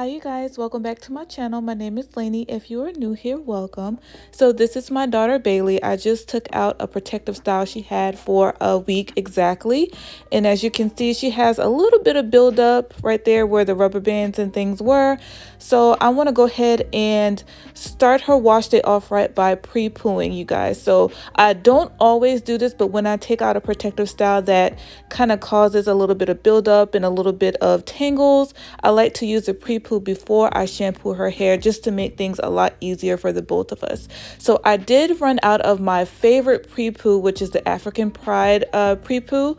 Hi you guys, welcome back to my channel. My name is Lainey. If you are new here, welcome. So this is my daughter Bailey. I just took out a protective style she had for a week exactly. And as you can see, she has a little bit of buildup right there where the rubber bands and things were. So I want to go ahead and start her wash day off right by pre-pooing, you guys. So I don't always do this, but when I take out a protective style that kind of causes a little bit of buildup and a little bit of tangles, I like to use a pre-poo before I shampoo her hair just to make things a lot easier for the both of us. So I did run out of my favorite pre-poo, which is the African Pride pre-poo.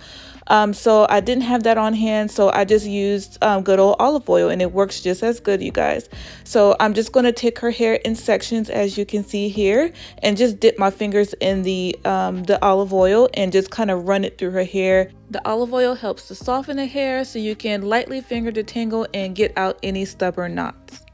So I didn't have that on hand, so I just used good old olive oil, and it works just as good, you guys. So I'm just going to take her hair in sections, as you can see here, and just dip my fingers in the olive oil and just kind of run it through her hair. The olive oil helps to soften the hair so you can lightly finger detangle and get out any stubborn knots.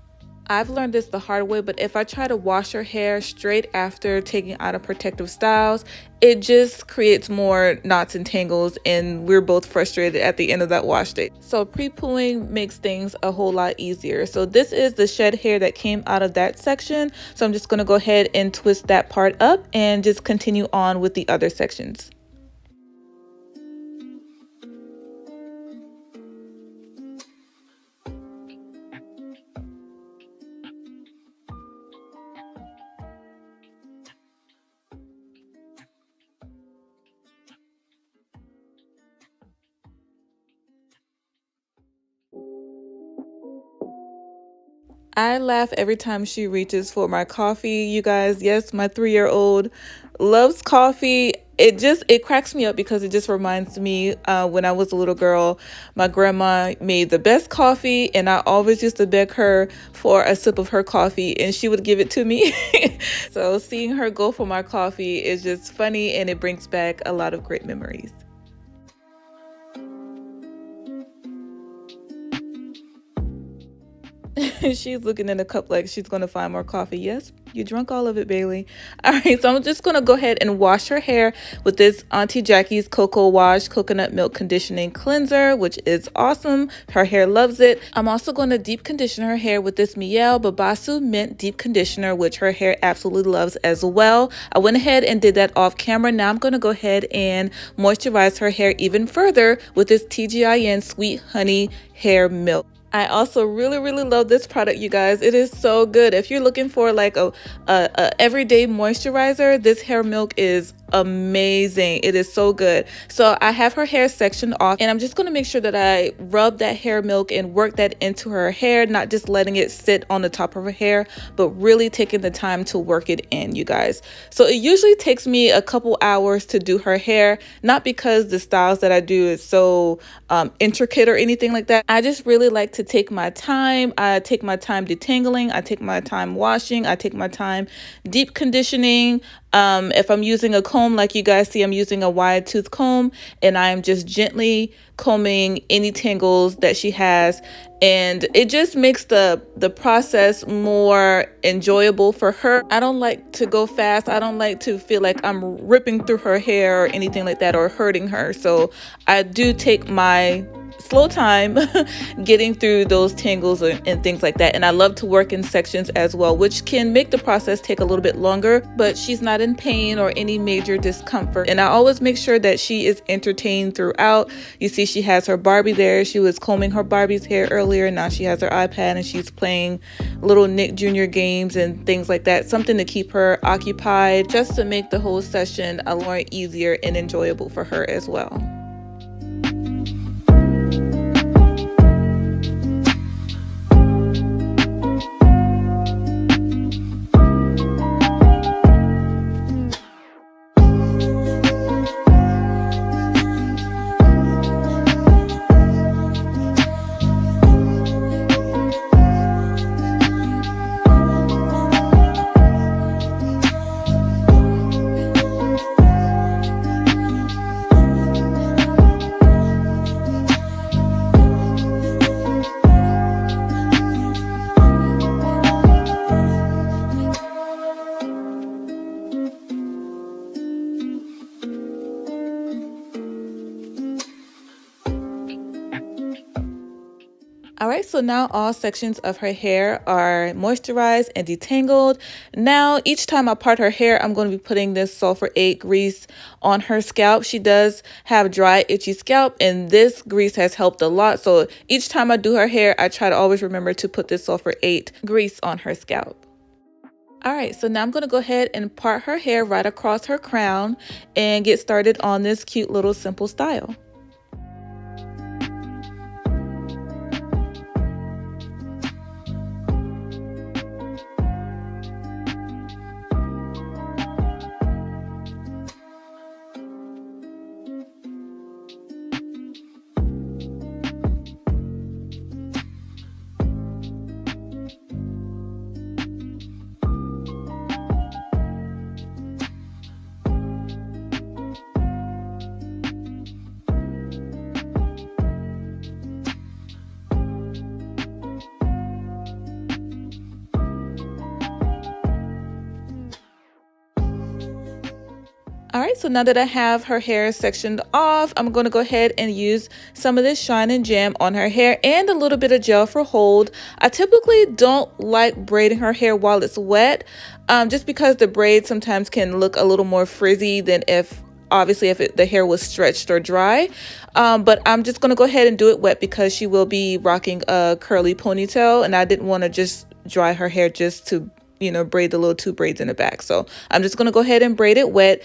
I've learned this the hard way, but if I try to wash her hair straight after taking out of protective styles, it just creates more knots and tangles, and we're both frustrated at the end of that wash day. So pre-pooing makes things a whole lot easier. So this is the shed hair that came out of that section. So I'm just going to go ahead and twist that part up and just continue on with the other sections. I laugh every time she reaches for my coffee, you guys. Yes, my 3-year-old loves coffee. It cracks me up because it just reminds me when I was a little girl, my grandma made the best coffee, and I always used to beg her for a sip of her coffee, and she would give it to me. So seeing her go for my coffee is just funny, and it brings back a lot of great memories. She's looking in the cup like she's going to find more coffee. Yes, you drank all of it, Bailey. All right, so I'm just going to go ahead and wash her hair with this Auntie Jackie's Cocoa Wash Coconut Milk Conditioning Cleanser, which is awesome. Her hair loves it. I'm also going to deep condition her hair with this Mielle Babassu Mint Deep Conditioner, which her hair absolutely loves as well. I went ahead and did that off camera. Now I'm going to go ahead and moisturize her hair even further with this TGIN Sweet Honey Hair Milk. I also really love this product, you guys. It is so good. If you're looking for like a everyday moisturizer, this hair milk is amazing. It is so good. So I have her hair sectioned off, and I'm just going to make sure that I rub that hair milk and work that into her hair, not just letting it sit on the top of her hair, but really taking the time to work it in, you guys. So it usually takes me a couple hours to do her hair, not because the styles that I do is so intricate or anything like that. I just really like to take my time. I take my time detangling, I take my time washing, I take my time deep conditioning. If I'm using a comb, like you guys see, I'm using a wide tooth comb, and I'm just gently combing any tangles that she has, and it just makes the process more enjoyable for her. I don't like to go fast. I don't like to feel like I'm ripping through her hair or anything like that, or hurting her. So I do take my slow time getting through those tangles and things like that. And I love to work in sections as well, which can make the process take a little bit longer, but she's not in pain or any major discomfort. And I always make sure that she is entertained throughout. You see she has her Barbie there. She was combing her Barbie's hair earlier. Now she has her iPad and she's playing little Nick Jr. games and things like that. Something to keep her occupied, just to make the whole session a lot more easier and enjoyable for her as well. so now all sections of her hair are moisturized and detangled. Now, each time I part her hair, I'm going to be putting this sulfur 8 grease on her scalp. She does have dry, itchy scalp, and this grease has helped a lot. So each time I do her hair, I try to always remember to put this sulfur 8 grease on her scalp. All right, so now I'm going to go ahead and part her hair right across her crown and get started on this cute little simple style. All right, so now that I have her hair sectioned off, I'm going to go ahead and use some of this Shine and Jam on her hair and a little bit of gel for hold. I typically don't like braiding her hair while it's wet, just because the braid sometimes can look a little more frizzy than if the hair was stretched or dry. But I'm just going to go ahead and do it wet because she will be rocking a curly ponytail, and I didn't want to just dry her hair just to, braid the little 2 braids in the back. So I'm just going to go ahead and braid it wet.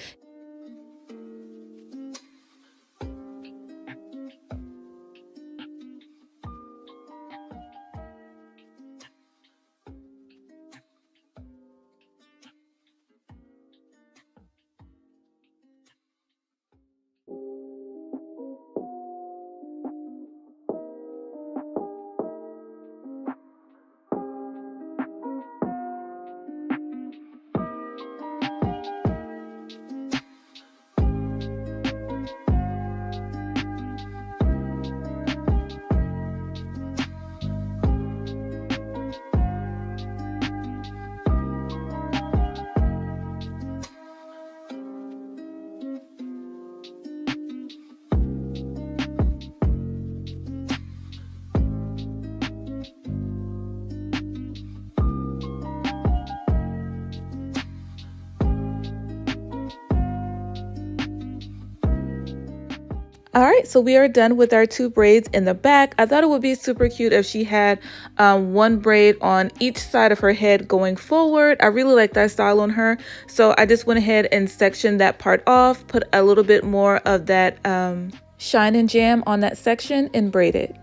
All right, so we are done with our 2 braids in the back. I thought it would be super cute if she had 1 braid on each side of her head going forward. I really like that style on her. So I just went ahead and sectioned that part off, put a little bit more of that Shine and Jam on that section and braided.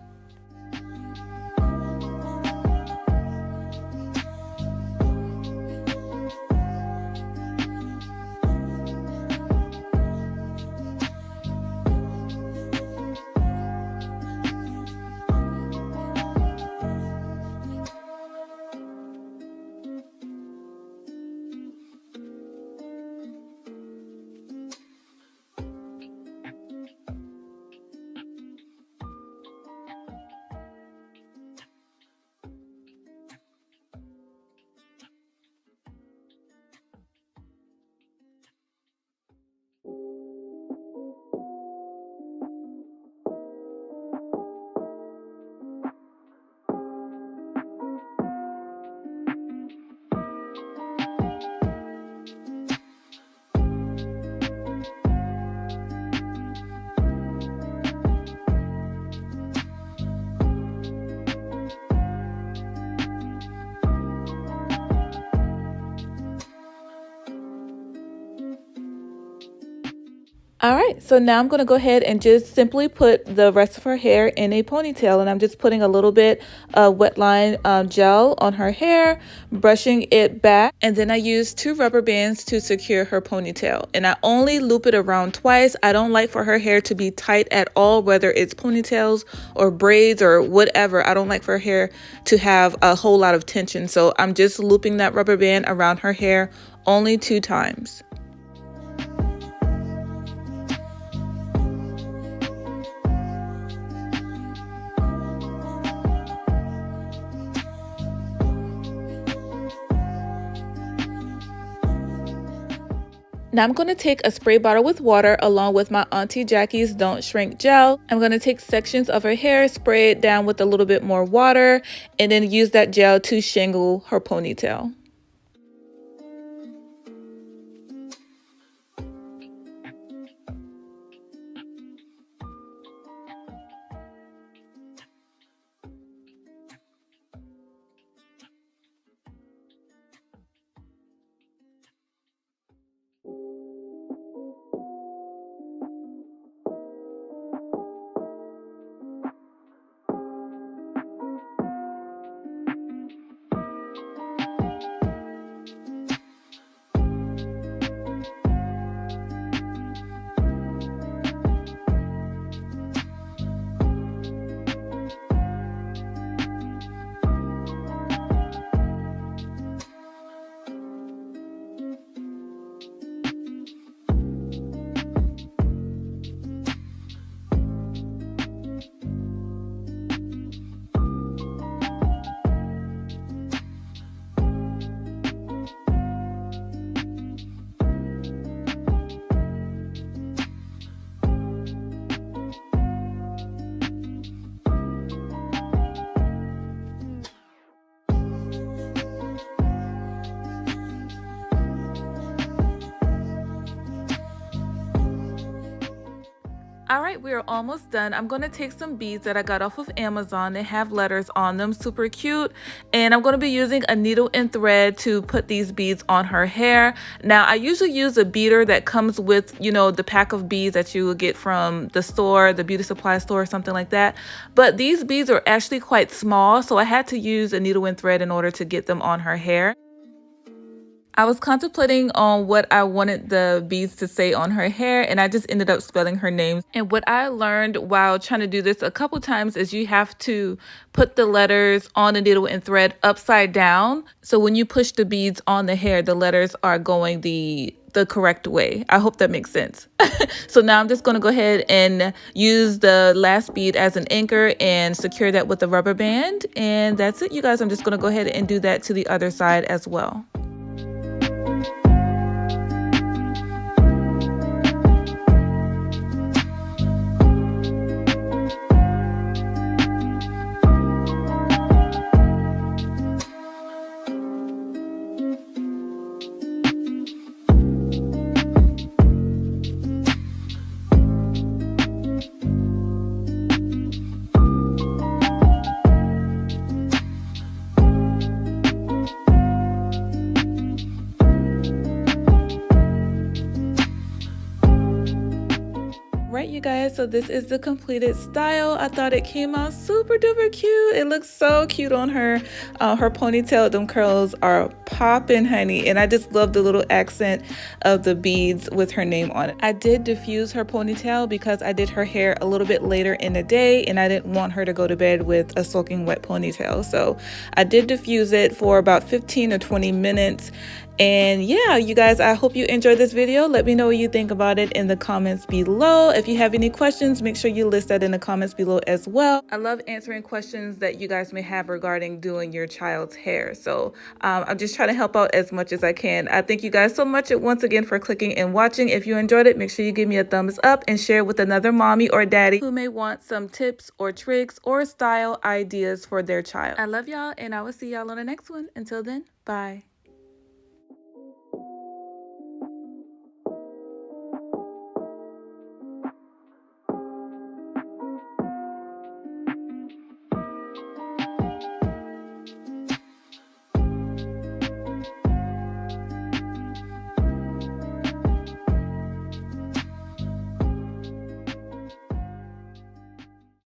All right, so now I'm going to go ahead and just simply put the rest of her hair in a ponytail, and I'm just putting a little bit of Wetline Gel on her hair, brushing it back, and then I use 2 rubber bands to secure her ponytail, and I only loop it around twice. I don't like for her hair to be tight at all, whether it's ponytails or braids or whatever. I don't like for her hair to have a whole lot of tension, so I'm just looping that rubber band around her hair only 2 times. Now I'm going to take a spray bottle with water along with my Auntie Jackie's Don't Shrink gel. I'm going to take sections of her hair, spray it down with a little bit more water, and then use that gel to shingle her ponytail. All right, we are almost done. I'm going to take some beads that I got off of Amazon. They have letters on them, super cute. And I'm going to be using a needle and thread to put these beads on her hair. Now, I usually use a beader that comes with, you know, the pack of beads that you will get from the store, the beauty supply store, or something like that. But these beads are actually quite small, so I had to use a needle and thread in order to get them on her hair. I was contemplating on what I wanted the beads to say on her hair, and I just ended up spelling her name. And what I learned while trying to do this a couple times is you have to put the letters on the needle and thread upside down. So when you push the beads on the hair, the letters are going the correct way. I hope that makes sense. So now I'm just going to go ahead and use the last bead as an anchor and secure that with a rubber band. And that's it, you guys. I'm just going to go ahead and do that to the other side as well. Right, you guys, so this is the completed style. I thought it came out super duper cute. It looks so cute on her. Her ponytail, them curls are popping, honey, and I just love the little accent of the beads with her name on it. I did diffuse her ponytail because I did her hair a little bit later in the day and I didn't want her to go to bed with a soaking wet ponytail, so I did diffuse it for about 15 or 20 minutes. And yeah, you guys, I hope you enjoyed this video. Let me know what you think about it in the comments below. If you have any questions, make sure you list that in the comments below as well. I love answering questions that you guys may have regarding doing your child's hair. So I'm just trying to help out as much as I can. I thank you guys so much once again for clicking and watching. If you enjoyed it, make sure you give me a thumbs up and share with another mommy or daddy who may want some tips or tricks or style ideas for their child. I love y'all, and I will see y'all on the next one. Until then, bye.